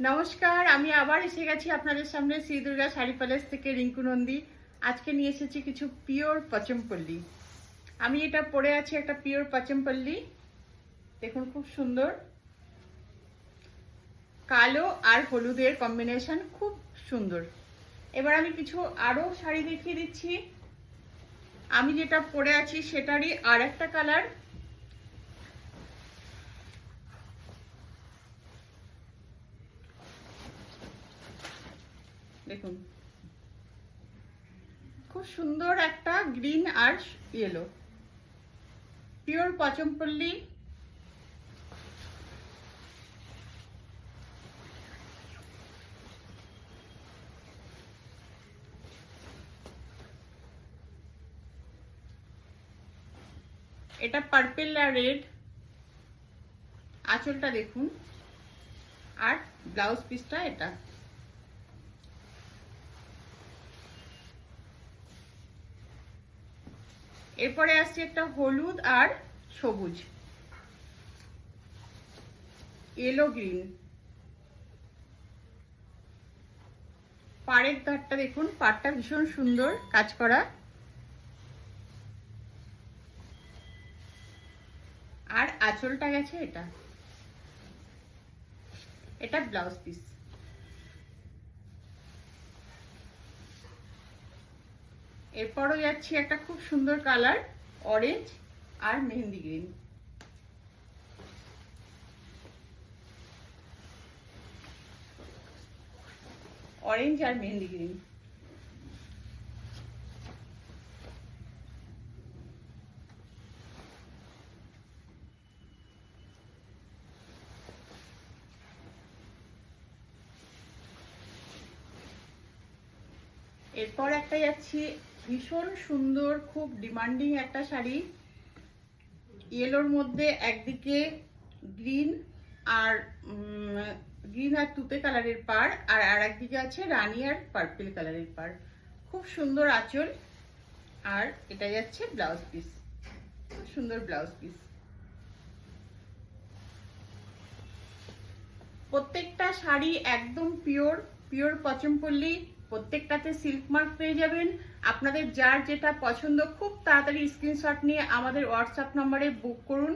নমস্কার, আমি আবার এসে গেছি আপনাদের সামনে শ্রী দুর্গা শাড়ি প্যালেস থেকে রিঙ্কু নন্দী। আজকে নিয়ে এসেছি কিছু পিওর পচমপল্লী। আমি এটা পরে আছি একটা পিওর পচমপল্লী, দেখুন খুব সুন্দর, কালো আর হলুদের কম্বিনেশন খুব সুন্দর। এবার আমি কিছু আরো শাড়ি দেখিয়ে দিচ্ছি। আমি যেটা পরে আছি সেটারই আর একটা কালার, দেখুন খুব সুন্দর একটা গ্রিন আর ইয়েলো, পিওর পচমপল্লী। এটা পার্পল আর রেড, আঁচলটা দেখুন, আর ব্লাউজ পিসটা এটা। এরপরে আসছে একটা হলুদ আর সবুজ, ইয়েলো গ্রিন। পাড়ের ধারটা দেখুন, পাড়টা ভীষণ সুন্দর কাজ করা, আর আঁচলটা গেছে এটা, এটা ব্লাউজ পিস। এরপরও যাচ্ছি একটা খুব সুন্দর কালার, অরেঞ্জ আর মেহেন্দি গ্রিন। অরেঞ্জ আর মেহেন্দি গ্রিন। এরপর একটা যাচ্ছি ভীষণ সুন্দর, খুব ডিমান্ডিং একটা শাড়ি, ইয়েলোর মধ্যে একদিকে গ্রিন আর তুতে কালারের পাড়, আর একদিকে আছে রানী আর পার্পল কালারের পাড়। খুব সুন্দর আঁচল, আর এটা যাচ্ছে ব্লাউজ পিস, খুব সুন্দর ব্লাউজ পিস। প্রত্যেকটা শাড়ি একদম পিওর পিওর পচমপল্লী, প্রত্যেকটাতে সিল্ক মার্ক পেয়ে যাবেন। আপনাদের যার যেটা পছন্দ খুব তাড়াতাড়ি স্ক্রিনশট নিয়ে আমাদের হোয়াটসঅ্যাপ নম্বরে বুক করুন।